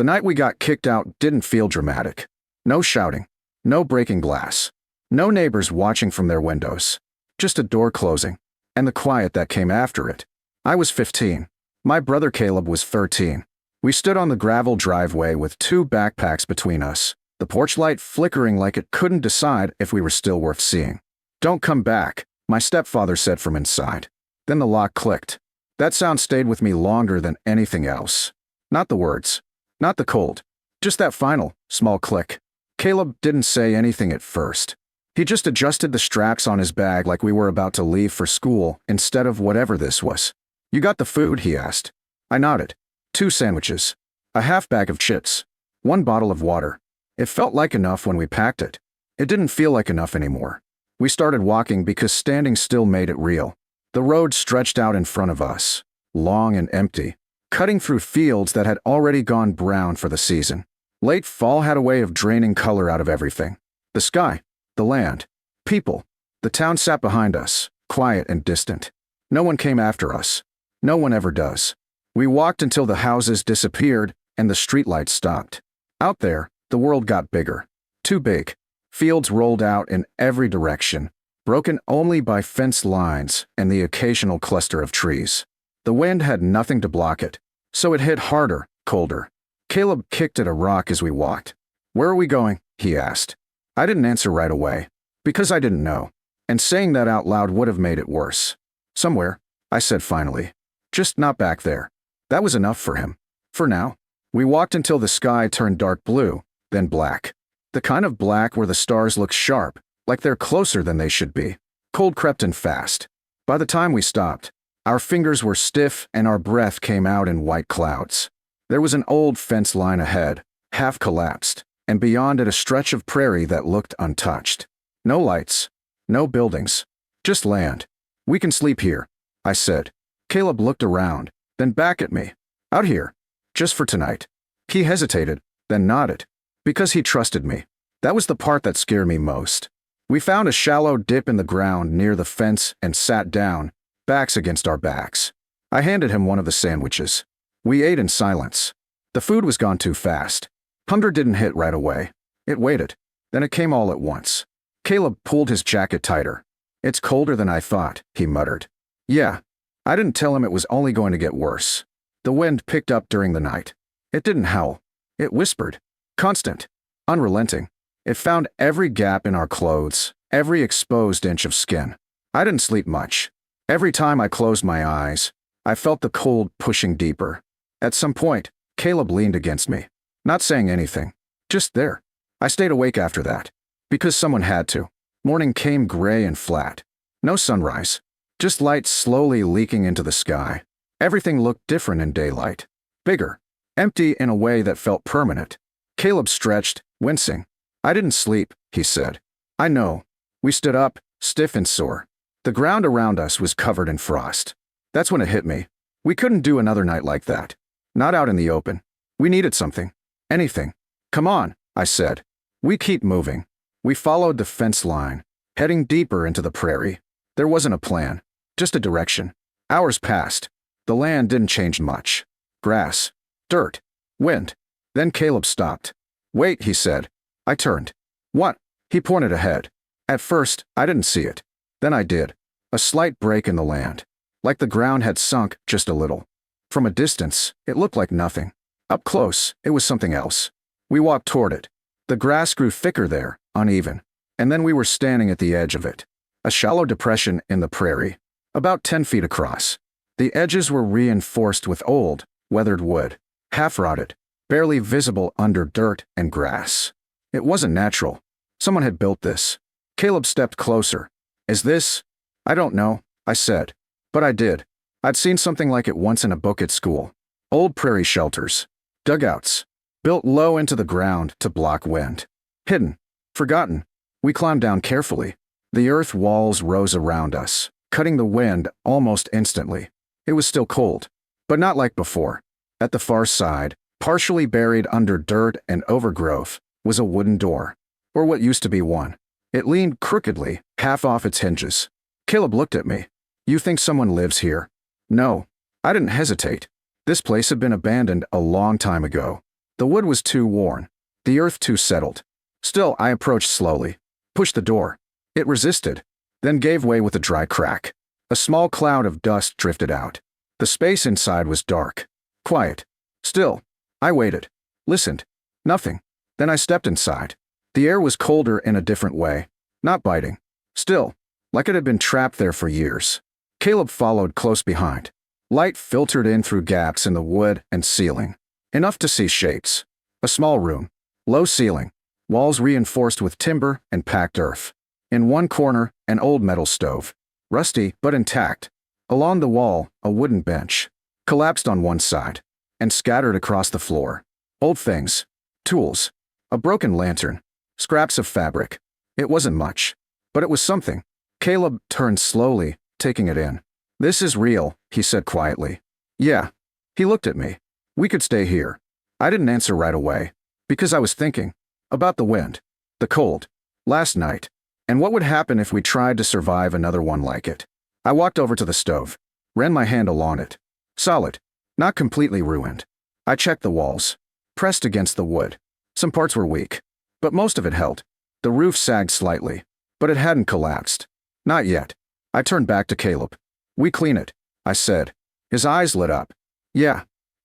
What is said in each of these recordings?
The night we got kicked out didn't feel dramatic. No shouting, no breaking glass, no neighbors watching from their windows. Just a door closing, and the quiet that came after it. I was 15. My brother Caleb was 13. We stood on the gravel driveway with 2 backpacks between us, the porch light flickering like it couldn't decide if we were still worth seeing. "Don't come back," my stepfather said from inside. Then the lock clicked. That sound stayed with me longer than anything else. Not the words, not the cold, just that final, small click. Caleb didn't say anything at first. He just adjusted the straps on his bag like we were about to leave for school instead of whatever this was. "You got the food?" he asked. I nodded. 2 sandwiches, a half bag of chips, 1 bottle of water. It felt like enough when we packed it. It didn't feel like enough anymore. We started walking because standing still made it real. The road stretched out in front of us, long and empty, cutting through fields that had already gone brown for the season. Late fall had a way of draining color out of everything. The sky, the land, people. The town sat behind us, quiet and distant. No one came after us. No one ever does. We walked until the houses disappeared and the streetlights stopped. Out there, the world got bigger. Too big. Fields rolled out in every direction, broken only by fence lines and the occasional cluster of trees. The wind had nothing to block it, so it hit harder, colder. Caleb kicked at a rock as we walked. "Where are we going?" he asked. I didn't answer right away, because I didn't know, and saying that out loud would have made it worse. "Somewhere," I said finally. "Just not back there." That was enough for him. For now. We walked until the sky turned dark blue, then black. The kind of black where the stars look sharp, like they're closer than they should be. Cold crept in fast. By the time we stopped, our fingers were stiff and our breath came out in white clouds. There was an old fence line ahead, half collapsed, and beyond it a stretch of prairie that looked untouched. No lights, no buildings, just land. "We can sleep here," I said. Caleb looked around, then back at me. "Out here, just for tonight." He hesitated, then nodded. Because he trusted me. That was the part that scared me most. We found a shallow dip in the ground near the fence and sat down, backs against our backs. I handed him one of the sandwiches. We ate in silence. The food was gone too fast. Hunger didn't hit right away. It waited. Then it came all at once. Caleb pulled his jacket tighter. "It's colder than I thought," he muttered. "Yeah." I didn't tell him it was only going to get worse. The wind picked up during the night. It didn't howl. It whispered. Constant. Unrelenting. It found every gap in our clothes, every exposed inch of skin. I didn't sleep much. Every time I closed my eyes, I felt the cold pushing deeper. At some point, Caleb leaned against me. Not saying anything. Just there. I stayed awake after that. Because someone had to. Morning came gray and flat. No sunrise. Just light slowly leaking into the sky. Everything looked different in daylight. Bigger. Empty in a way that felt permanent. Caleb stretched, wincing. "I didn't sleep," he said. "I know." We stood up, stiff and sore. The ground around us was covered in frost. That's when it hit me. We couldn't do another night like that. Not out in the open. We needed something. Anything. "Come on," I said. We keep moving. We followed the fence line, heading deeper into the prairie. There wasn't a plan. Just a direction. Hours passed. The land didn't change much. Grass. Dirt. Wind. Then Caleb stopped. "Wait," he said. I turned. "What?" He pointed ahead. At first, I didn't see it. Then I did. A slight break in the land. Like the ground had sunk just a little. From a distance, it looked like nothing. Up close, it was something else. We walked toward it. The grass grew thicker there, uneven. And then we were standing at the edge of it. A shallow depression in the prairie. About 10 feet across. The edges were reinforced with old, weathered wood. Half-rotted. Barely visible under dirt and grass. It wasn't natural. Someone had built this. Caleb stepped closer. "Is this?" "I don't know," I said. But I did. I'd seen something like it once in a book at school. Old prairie shelters. Dugouts. Built low into the ground to block wind. Hidden. Forgotten. We climbed down carefully. The earth walls rose around us, cutting the wind almost instantly. It was still cold, but not like before. At the far side, partially buried under dirt and overgrowth, was a wooden door, or what used to be one. It leaned crookedly, half off its hinges. Caleb looked at me. "You think someone lives here?" "No." I didn't hesitate. This place had been abandoned a long time ago. The wood was too worn, the earth too settled. Still, I approached slowly, pushed the door. It resisted, then gave way with a dry crack. A small cloud of dust drifted out. The space inside was dark, quiet. Still, I waited, listened. Nothing. Then I stepped inside. The air was colder in a different way, not biting. Still, like it had been trapped there for years. Caleb followed close behind. Light filtered in through gaps in the wood and ceiling. Enough to see shapes. A small room. Low ceiling. Walls reinforced with timber and packed earth. In one corner, an old metal stove. Rusty, but intact. Along the wall, a wooden bench. Collapsed on one side. And scattered across the floor. Old things. Tools. A broken lantern. Scraps of fabric. It wasn't much. But it was something. Caleb turned slowly, taking it in. "This is real," he said quietly. "Yeah." He looked at me. "We could stay here." I didn't answer right away, because I was thinking about the wind, the cold, last night, and what would happen if we tried to survive another one like it. I walked over to the stove, ran my hand along it. Solid, not completely ruined. I checked the walls, pressed against the wood. Some parts were weak, but most of it held. The roof sagged slightly, but it hadn't collapsed. Not yet. I turned back to Caleb. "We clean it," I said. His eyes lit up. "Yeah.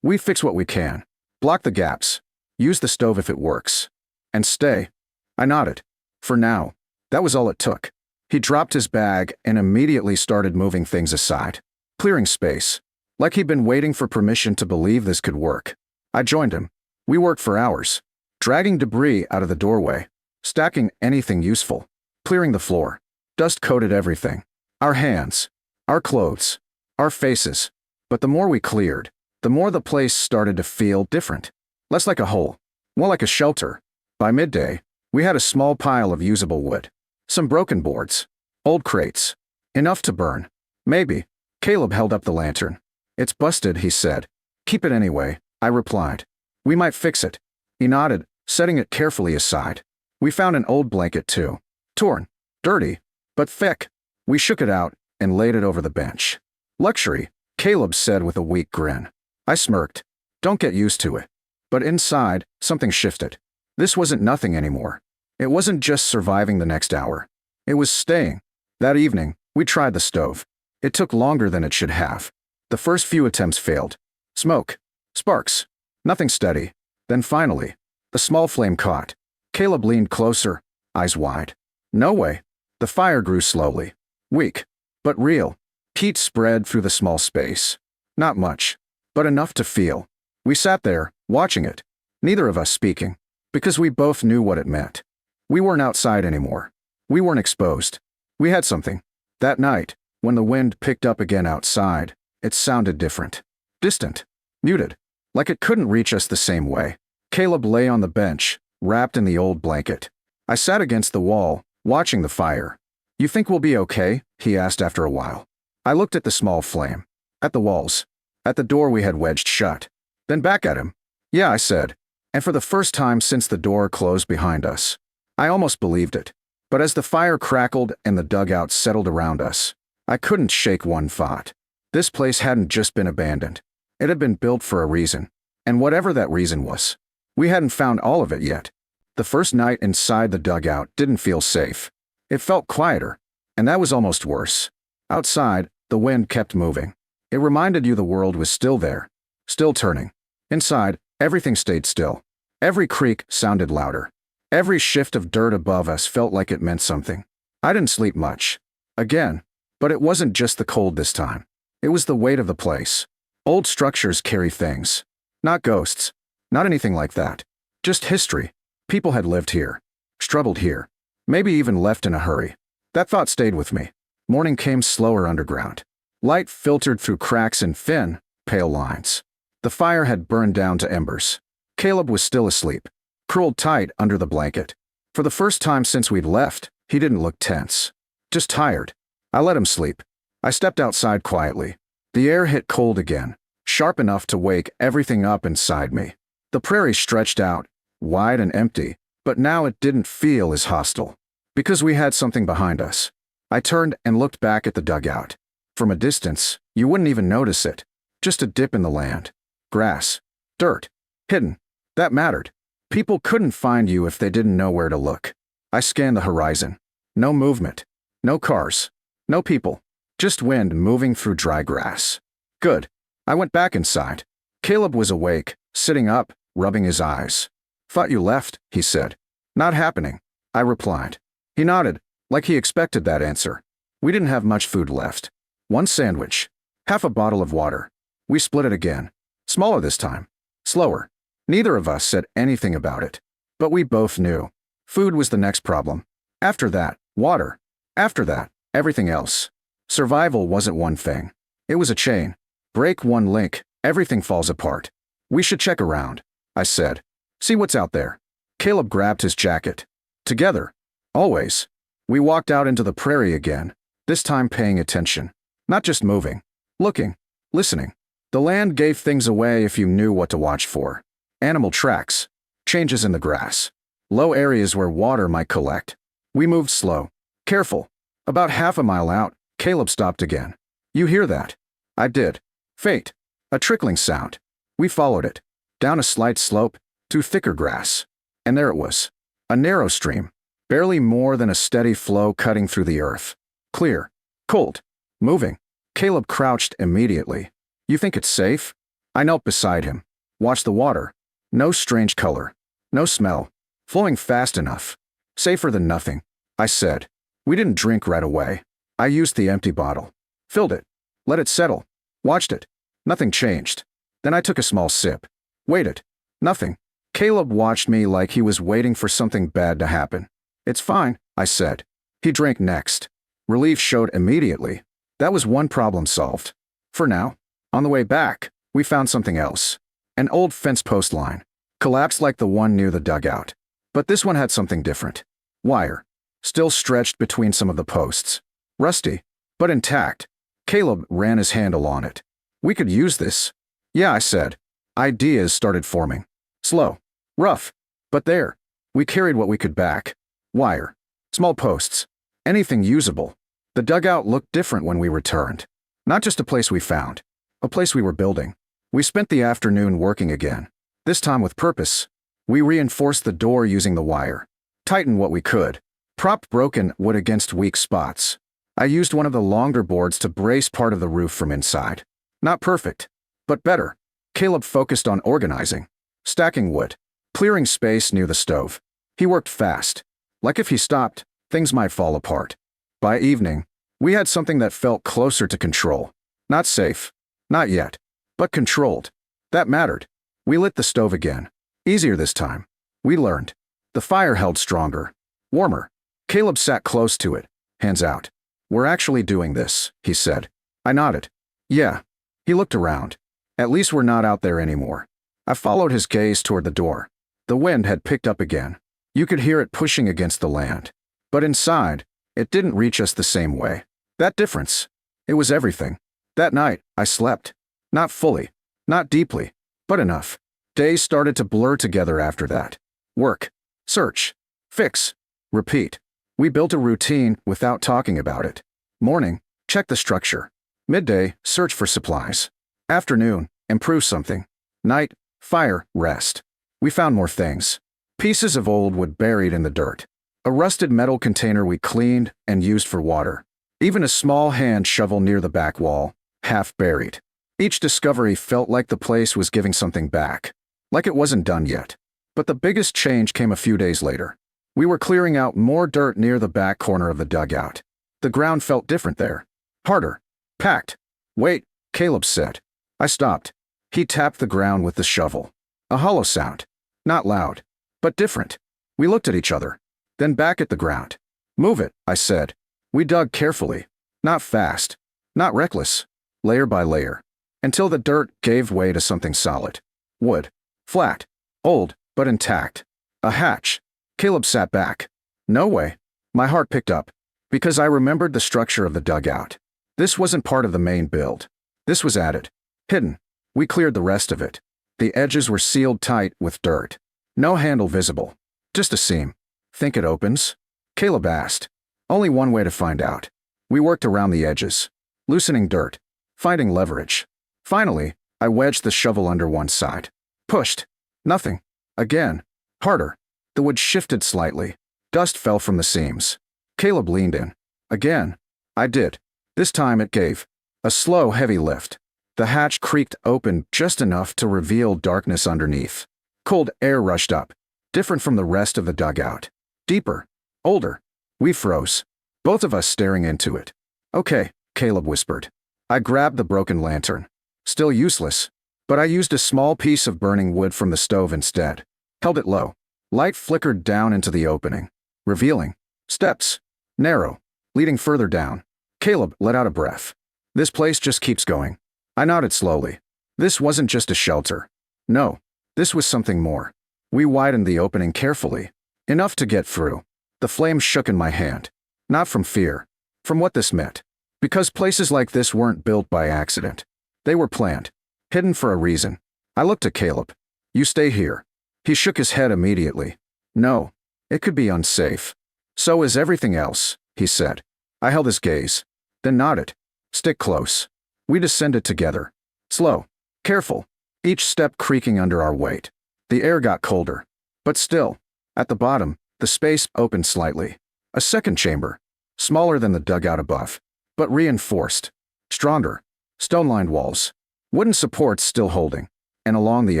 We fix what we can. Block the gaps. Use the stove if it works. And stay." I nodded. For now. That was all it took. He dropped his bag and immediately started moving things aside, clearing space, like he'd been waiting for permission to believe this could work. I joined him. We worked for hours, dragging debris out of the doorway, stacking anything useful, clearing the floor. Dust coated everything. Our hands, our clothes, our faces. But the more we cleared, the more the place started to feel different. Less like a hole, more like a shelter. By midday, we had a small pile of usable wood. Some broken boards. Old crates. Enough to burn. Maybe. Caleb held up the lantern. "It's busted," he said. "Keep it anyway," I replied. "We might fix it." He nodded, setting it carefully aside. We found an old blanket too. Torn. Dirty. But thick. We shook it out and laid it over the bench. "Luxury," Caleb said with a weak grin. I smirked. "Don't get used to it." But inside, something shifted. This wasn't nothing anymore. It wasn't just surviving the next hour. It was staying. That evening, we tried the stove. It took longer than it should have. The first few attempts failed. Smoke. Sparks. Nothing steady. Then finally, the small flame caught. Caleb leaned closer, eyes wide. No way. The fire grew slowly. Weak. But real. Heat spread through the small space. Not much. But enough to feel. We sat there, watching it. Neither of us speaking. Because we both knew what it meant. We weren't outside anymore. We weren't exposed. We had something. That night, when the wind picked up again outside, it sounded different. Distant. Muted. Like it couldn't reach us the same way. Caleb lay on the bench, wrapped in the old blanket. I sat against the wall, watching the fire. "You think we'll be okay?" he asked after a while. I looked at the small flame. At the walls. At the door we had wedged shut. Then back at him. "Yeah," I said. And for the first time since the door closed behind us, I almost believed it. But as the fire crackled and the dugout settled around us, I couldn't shake one thought. This place hadn't just been abandoned. It had been built for a reason. And whatever that reason was, we hadn't found all of it yet. The first night inside the dugout didn't feel safe. It felt quieter, and that was almost worse. Outside, the wind kept moving. It reminded you the world was still there, still turning. Inside, everything stayed still. Every creak sounded louder. Every shift of dirt above us felt like it meant something. I didn't sleep much. Again. But it wasn't just the cold this time. It was the weight of the place. Old structures carry things. Not ghosts. Not anything like that. Just history. People had lived here. Struggled here. Maybe even left in a hurry. That thought stayed with me. Morning came slower underground. Light filtered through cracks in thin, pale lines. The fire had burned down to embers. Caleb was still asleep, curled tight under the blanket. For the first time since we'd left, he didn't look tense. Just tired. I let him sleep. I stepped outside quietly. The air hit cold again, sharp enough to wake everything up inside me. The prairie stretched out, wide and empty, but now it didn't feel as hostile. Because we had something behind us. I turned and looked back at the dugout. From a distance, you wouldn't even notice it. Just a dip in the land. Grass. Dirt. Hidden. That mattered. People couldn't find you if they didn't know where to look. I scanned the horizon. No movement. No cars. No people. Just wind moving through dry grass. Good. I went back inside. Caleb was awake, sitting up, rubbing his eyes. "Thought you left," he said. "Not happening," I replied. He nodded, like he expected that answer. We didn't have much food left. One sandwich. Half a bottle of water. We split it again. Smaller this time. Slower. Neither of us said anything about it. But we both knew. Food was the next problem. After that, water. After that, everything else. Survival wasn't one thing. It was a chain. Break one link, everything falls apart. "We should check around," I said. "See what's out there." Caleb grabbed his jacket. Together. Always. We walked out into the prairie again, this time paying attention. Not just moving. Looking. Listening. The land gave things away if you knew what to watch for. Animal tracks. Changes in the grass. Low areas where water might collect. We moved slow. Careful. About half a mile out, Caleb stopped again. "You hear that?" I did. Faint. A trickling sound. We followed it. Down a slight slope, to thicker grass. And there it was. A narrow stream. Barely more than a steady flow cutting through the earth. Clear. Cold. Moving. Caleb crouched immediately. "You think it's safe?" I knelt beside him. Watched the water. No strange color. No smell. Flowing fast enough. Safer than nothing, I said. We didn't drink right away. I used the empty bottle. Filled it. Let it settle. Watched it. Nothing changed. Then I took a small sip. Waited. Nothing. Caleb watched me like he was waiting for something bad to happen. "It's fine," I said. He drank next. Relief showed immediately. That was one problem solved. For now. On the way back, we found something else. An old fence post line. Collapsed like the one near the dugout. But this one had something different. Wire. Still stretched between some of the posts. Rusty, but intact. Caleb ran his hand along it. "We could use this." "Yeah," I said. Ideas started forming. Slow. Rough. But there. We carried what we could back. Wire. Small posts. Anything usable. The dugout looked different when we returned. Not just a place we found. A place we were building. We spent the afternoon working again. This time with purpose. We reinforced the door using the wire. Tightened what we could. Propped broken wood against weak spots. I used one of the longer boards to brace part of the roof from inside. Not perfect, but better. Caleb focused on organizing. Stacking wood. Clearing space near the stove. He worked fast. Like if he stopped, things might fall apart. By evening, we had something that felt closer to control. Not safe. Not yet. But controlled. That mattered. We lit the stove again. Easier this time. We learned. The fire held stronger. Warmer. Caleb sat close to it, hands out. "We're actually doing this," he said. I nodded. "Yeah." He looked around. "At least we're not out there anymore." I followed his gaze toward the door. The wind had picked up again. You could hear it pushing against the land. But inside, it didn't reach us the same way. That difference. It was everything. That night, I slept. Not fully. Not deeply. But enough. Days started to blur together after that. Work. Search. Fix. Repeat. We built a routine without talking about it. Morning, check the structure. Midday, search for supplies. Afternoon, improve something. Night, fire, rest. We found more things. Pieces of old wood buried in the dirt. A rusted metal container we cleaned and used for water. Even a small hand shovel near the back wall, half buried. Each discovery felt like the place was giving something back. Like it wasn't done yet. But the biggest change came a few days later. We were clearing out more dirt near the back corner of the dugout. The ground felt different there. Harder. Packed. "Wait," Caleb said. I stopped. He tapped the ground with the shovel. A hollow sound. Not loud, but different. We looked at each other. Then back at the ground. "Move it," I said. We dug carefully. Not fast. Not reckless. Layer by layer. Until the dirt gave way to something solid. Wood. Flat. Old, but intact. A hatch. Caleb sat back. "No way." My heart picked up. Because I remembered the structure of the dugout. This wasn't part of the main build. This was added. Hidden. We cleared the rest of it. The edges were sealed tight with dirt. No handle visible. Just a seam. "Think it opens?" Caleb asked. Only one way to find out. We worked around the edges. Loosening dirt. Finding leverage. Finally, I wedged the shovel under one side. Pushed. Nothing. Again. Harder. The wood shifted slightly. Dust fell from the seams. Caleb leaned in. Again. I did. This time it gave. A slow, heavy lift. The hatch creaked open just enough to reveal darkness underneath. Cold air rushed up, different from the rest of the dugout. Deeper. Older. We froze. Both of us staring into it. Okay, Caleb whispered. I grabbed the broken lantern. Still useless, but I used a small piece of burning wood from the stove instead. Held it low. Light flickered down into the opening, revealing steps. Narrow. Leading further down. Caleb let out a breath. This place just keeps going. I nodded slowly. This wasn't just a shelter. No, this was something more. We widened the opening carefully. Enough to get through. The flame shook in my hand. Not from fear. From what this meant. Because places like this weren't built by accident. They were planned. Hidden for a reason. I looked at Caleb. You stay here. He shook his head immediately. No. It could be unsafe. So is everything else, he said. I held his gaze. Then nodded. Stick close. We descended together. Slow. Careful. Each step creaking under our weight. The air got colder. But still. At the bottom, the space opened slightly. A second chamber. Smaller than the dugout above. But reinforced. Stronger. Stone-lined walls. Wooden supports still holding. And along the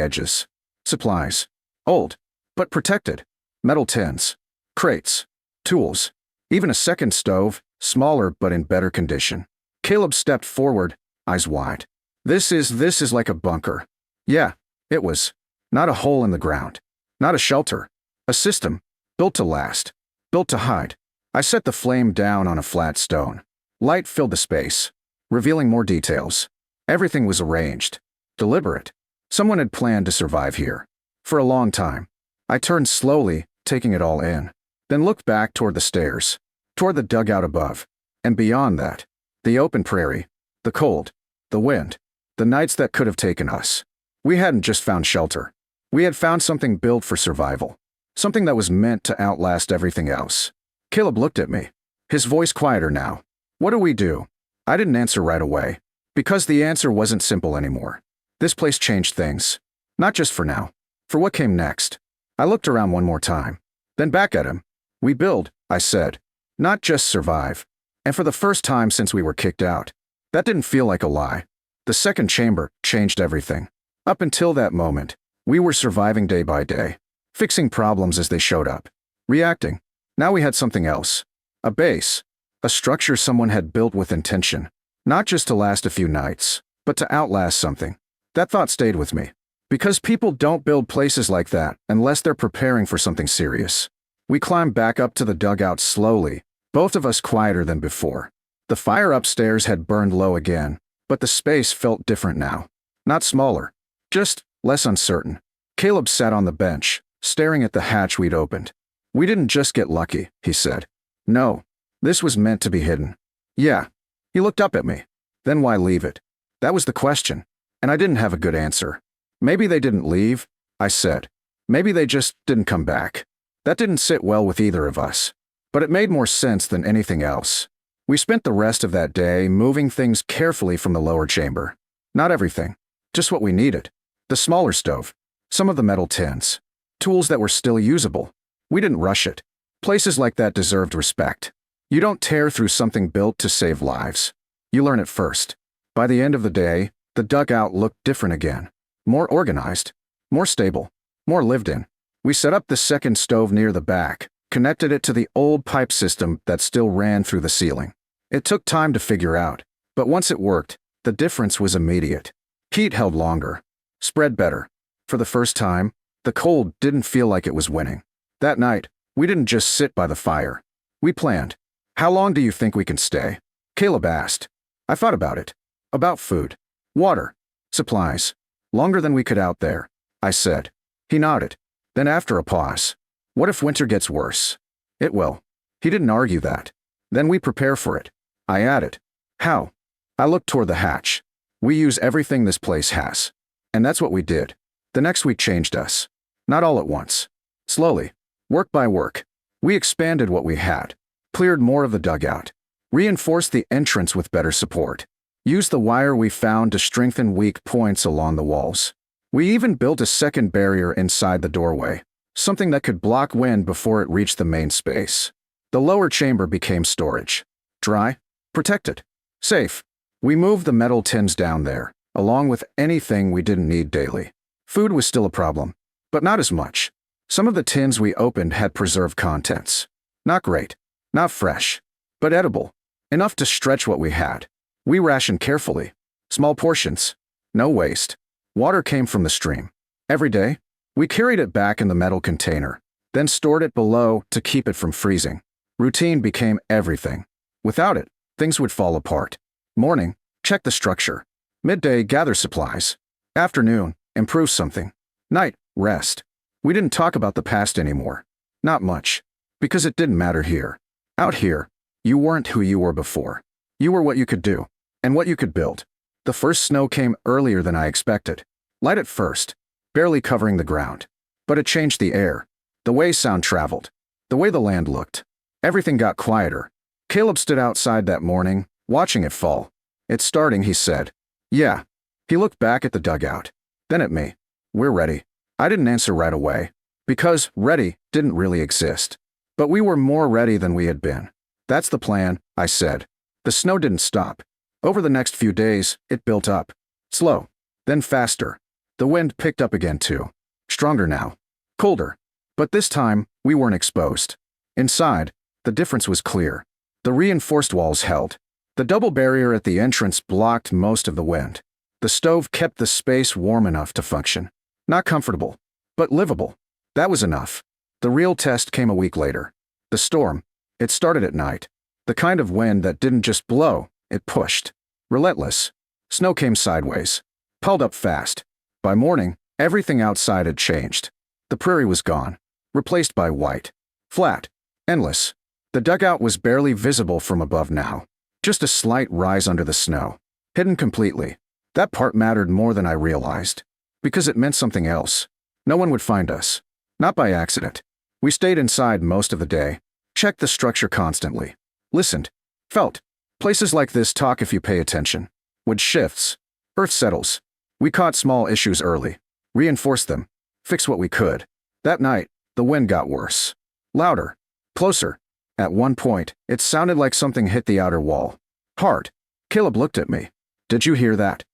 edges. Supplies. Old. But protected. Metal tins. Crates. Tools. Even a second stove, smaller but in better condition. Caleb stepped forward, eyes wide. This is like a bunker. Yeah, it was. Not a hole in the ground. Not a shelter. A system. Built to last. Built to hide. I set the flame down on a flat stone. Light filled the space, revealing more details. Everything was arranged. Deliberate. Someone had planned to survive here. For a long time. I turned slowly, taking it all in. Then looked back toward the stairs. Toward the dugout above. And beyond that. The open prairie. The cold. The wind. The nights that could have taken us. We hadn't just found shelter. We had found something built for survival. Something that was meant to outlast everything else. Caleb looked at me. His voice quieter now. What do we do? I didn't answer right away. Because the answer wasn't simple anymore. This place changed things. Not just for now. For what came next. I looked around one more time. Then back at him. We build, I said. Not just survive. And for the first time since we were kicked out. That didn't feel like a lie. The second chamber changed everything. Up until that moment, we were surviving day by day. Fixing problems as they showed up. Reacting. Now we had something else. A base. A structure someone had built with intention. Not just to last a few nights, but to outlast something. That thought stayed with me. Because people don't build places like that unless they're preparing for something serious. We climbed back up to the dugout slowly, both of us quieter than before. The fire upstairs had burned low again, but the space felt different now. Not smaller. Just less uncertain. Caleb sat on the bench, staring at the hatch we'd opened. We didn't just get lucky, he said. No. This was meant to be hidden. Yeah. He looked up at me. Then why leave it? That was the question. And I didn't have a good answer. Maybe they didn't leave, I said. Maybe they just didn't come back. That didn't sit well with either of us. But it made more sense than anything else. We spent the rest of that day moving things carefully from the lower chamber. Not everything. Just what we needed. The smaller stove. Some of the metal tins. Tools that were still usable. We didn't rush it. Places like that deserved respect. You don't tear through something built to save lives. You learn it first. By the end of the day, the dugout looked different again. More organized. More stable. More lived in. We set up the second stove near the back, connected it to the old pipe system that still ran through the ceiling. It took time to figure out, but once it worked, the difference was immediate. Heat held longer. Spread better. For the first time, the cold didn't feel like it was winning. That night, we didn't just sit by the fire. We planned. How long do you think we can stay? Caleb asked. I thought about it. About food. Water. Supplies. Longer than we could out there, I said. He nodded. Then after a pause. What if winter gets worse? It will. He didn't argue that. Then we prepare for it. I added. How? I looked toward the hatch. We use everything this place has. And that's what we did. The next week changed us. Not all at once. Slowly. Work by work. We expanded what we had. Cleared more of the dugout. Reinforced the entrance with better support. Used the wire we found to strengthen weak points along the walls. We even built a second barrier inside the doorway, something that could block wind before it reached the main space. The lower chamber became storage. Dry, protected, safe. We moved the metal tins down there, along with anything we didn't need daily. Food was still a problem, but not as much. Some of the tins we opened had preserved contents. Not great, not fresh, but edible, enough to stretch what we had. We rationed carefully. Small portions, no waste. Water came from the stream. Every day, we carried it back in the metal container, then stored it below to keep it from freezing. Routine became everything. Without it, things would fall apart. Morning, check the structure. Midday, gather supplies. Afternoon, improve something. Night, rest. We didn't talk about the past anymore. Not much. Because it didn't matter here. Out here, you weren't who you were before. You were what you could do, and what you could build. The first snow came earlier than I expected. Light at first, barely covering the ground. But it changed the air, the way sound traveled, the way the land looked. Everything got quieter. Caleb stood outside that morning, watching it fall. It's starting, he said. Yeah. He looked back at the dugout, then at me. We're ready. I didn't answer right away, because ready didn't really exist. But we were more ready than we had been. That's the plan, I said. The snow didn't stop. Over the next few days, it built up. Slow, then faster. The wind picked up again too. Stronger now. Colder. But this time, we weren't exposed. Inside, the difference was clear. The reinforced walls held. The double barrier at the entrance blocked most of the wind. The stove kept the space warm enough to function. Not comfortable, but livable. That was enough. The real test came a week later. The storm. It started at night. The kind of wind that didn't just blow, it pushed. Relentless. Snow came sideways. Piled up fast. By morning, everything outside had changed. The prairie was gone. Replaced by white. Flat. Endless. The dugout was barely visible from above now. Just a slight rise under the snow. Hidden completely. That part mattered more than I realized. Because it meant something else. No one would find us. Not by accident. We stayed inside most of the day. Checked the structure constantly. Listened. Felt. Places like this talk if you pay attention. With shifts. Earth settles. We caught small issues early. Reinforced them. Fixed what we could. That night, the wind got worse. Louder. Closer. At one point, it sounded like something hit the outer wall. Hard. Caleb looked at me. Did you hear that?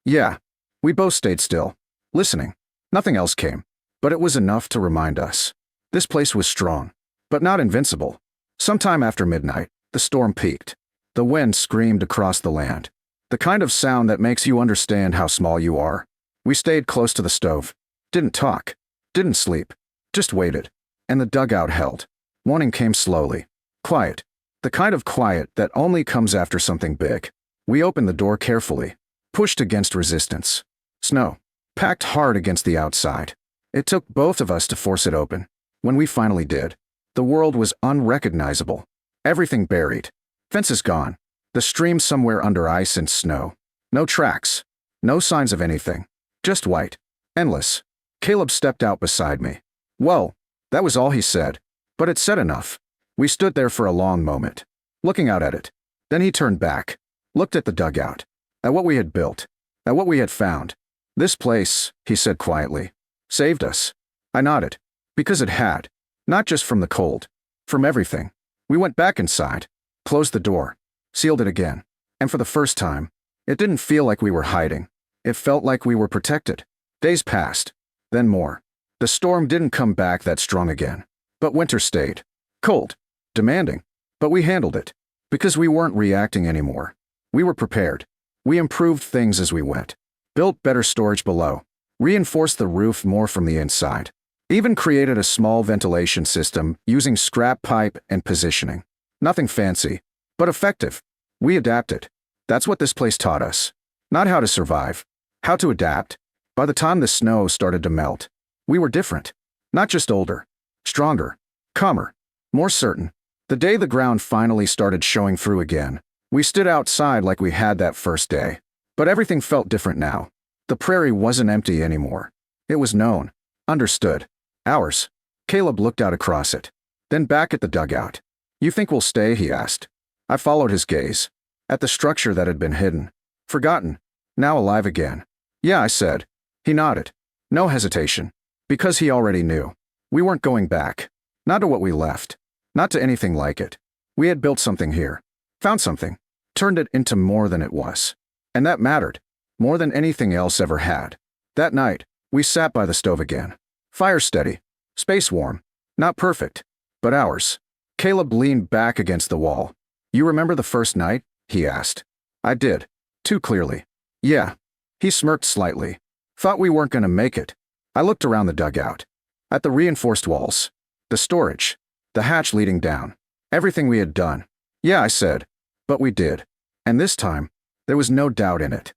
Yeah. We both stayed still. Listening. Nothing else came. But it was enough to remind us. This place was strong. But not invincible. Sometime after midnight, the storm peaked. The wind screamed across the land. The kind of sound that makes you understand how small you are. We stayed close to the stove. Didn't talk. Didn't sleep. Just waited. And the dugout held. Morning came slowly. Quiet. The kind of quiet that only comes after something big. We opened the door carefully. Pushed against resistance. Snow. Packed hard against the outside. It took both of us to force it open. When we finally did, the world was unrecognizable. Everything buried. Fences gone. The stream somewhere under ice and snow. No tracks. No signs of anything. Just white. Endless. Caleb stepped out beside me. Well, that was all he said. But it said enough. We stood there for a long moment, looking out at it. Then he turned back, looked at the dugout, at what we had built, at what we had found. This place, he said quietly, saved us. I nodded. Because it had. Not just from the cold. From everything. We went back inside, closed the door, sealed it again. And for the first time, it didn't feel like we were hiding. It felt like we were protected. Days passed. Then more. The storm didn't come back that strong again. But winter stayed. Cold. Demanding. But we handled it. Because we weren't reacting anymore. We were prepared. We improved things as we went. Built better storage below. Reinforced the roof more from the inside. Even created a small ventilation system using scrap pipe and positioning. Nothing fancy, but effective. We adapted. That's what this place taught us. Not how to survive. How to adapt. By the time the snow started to melt, we were different. Not just older. Stronger. Calmer. More certain. The day the ground finally started showing through again, we stood outside like we had that first day. But everything felt different now. The prairie wasn't empty anymore. It was known. Understood. Ours. Caleb looked out across it. Then back at the dugout. You think we'll stay? He asked. I followed his gaze. At the structure that had been hidden. Forgotten. Now alive again. Yeah, I said. He nodded. No hesitation. Because he already knew. We weren't going back. Not to what we left. Not to anything like it. We had built something here. Found something. Turned it into more than it was. And that mattered. More than anything else ever had. That night, we sat by the stove again. Fire steady. Space warm. Not perfect. But ours. Caleb leaned back against the wall. You remember the first night? He asked. I did. Too clearly. Yeah. He smirked slightly. Thought we weren't going to make it. I looked around the dugout. At the reinforced walls. The storage. The hatch leading down. Everything we had done. Yeah, I said. But we did. And this time, there was no doubt in it.